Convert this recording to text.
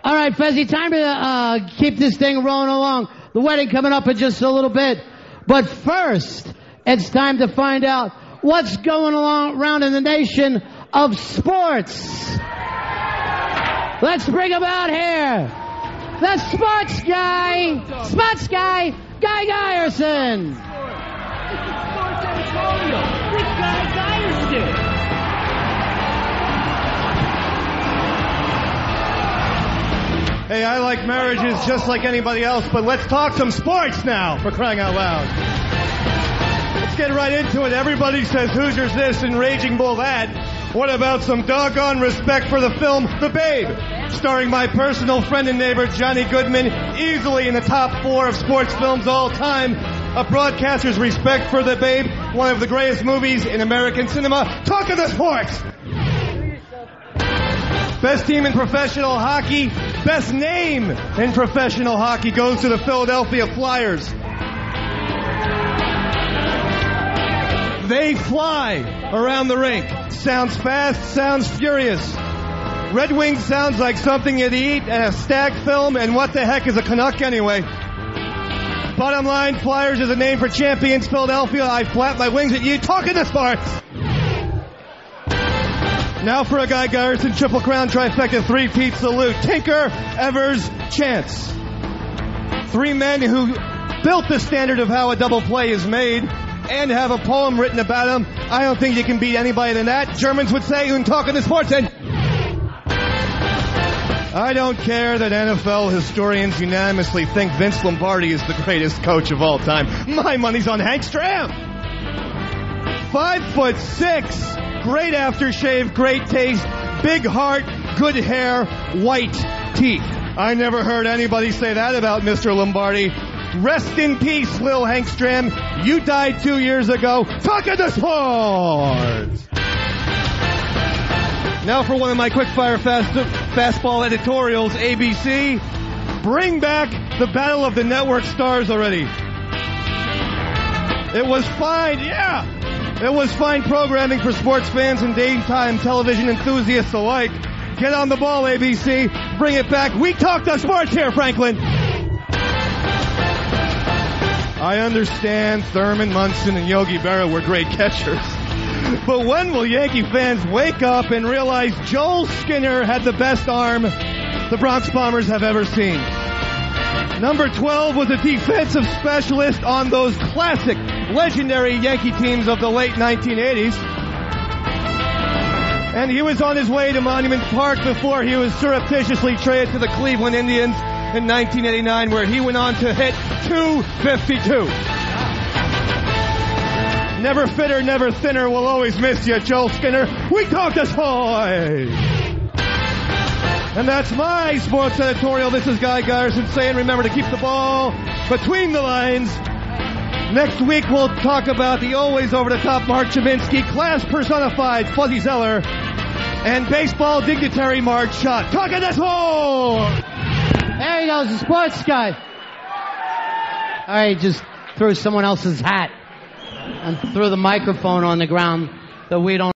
All right, Fezzy, time to keep this thing rolling along. The wedding coming up in just a little bit. But first, it's time to find out what's going on around in the nation of sports. Let's bring him out here. The sports guy, Guy Guyerson. Sports editorial with Guy Guyerson. Hey, I like marriages just like anybody else, but let's talk some sports now, for crying out loud. Let's get right into it. Everybody says Hoosiers this and Raging Bull that. What about some doggone respect for the film The Babe, starring my personal friend and neighbor Johnny Goodman, easily in the top 4 of sports films all time. A broadcaster's respect for The Babe, one of the greatest movies in American cinema. Talkin The Sports! Best team in professional hockey, best name in professional hockey goes to the Philadelphia Flyers. They fly around the rink. Sounds fast, sounds furious. Red Wings sounds like something you'd eat at a stag film, and what the heck is a Canuck anyway? Bottom line, Flyers is a name for champions. Philadelphia, I flap my wings at you. Talking to Sports! Now for a Guy Guyerson Triple Crown Trifecta 3-peat salute. Tinker, Evers, Chance. 3 men who built the standard of how a double play is made and have a poem written about them. I don't think you can beat anybody than that. Germans would say, "Un Talkin The Sports." And I don't care that NFL historians unanimously think Vince Lombardi is the greatest coach of all time. My money's on Hank Stram. 5'6", great aftershave, great taste, big heart, good hair, white teeth. I never heard anybody say that about Mr. Lombardi. Rest in peace, Lil Hank Stram. You died 2 years ago. Talkin' the Sports! Now for one of my quick-fire fastball editorials, ABC. Bring back the Battle of the Network Stars already. It was fine, yeah! It was fine programming for sports fans and daytime television enthusiasts alike. Get on the ball, ABC. Bring it back. We talk the sports here, Franklin. I understand Thurman Munson and Yogi Berra were great catchers. But when will Yankee fans wake up and realize Joel Skinner had the best arm the Bronx Bombers have ever seen? Number 12 was a defensive specialist on those classic, legendary Yankee teams of the late 1980s. And he was on his way to Monument Park before he was surreptitiously traded to the Cleveland Indians in 1989, where he went on to hit .252. Never fitter, never thinner. We'll always miss you, Joel Skinner. We talk this boy. And that's my sports editorial. This is Guy Guyerson saying, remember to keep the ball between the lines. Next week, we'll talk about the always over-the-top Mark Chavinsky, class personified Fuzzy Zeller, and baseball dignitary Marge Schott. Talking this sport! There he goes, the sports guy. All right, just threw someone else's hat and threw the microphone on the ground that we don't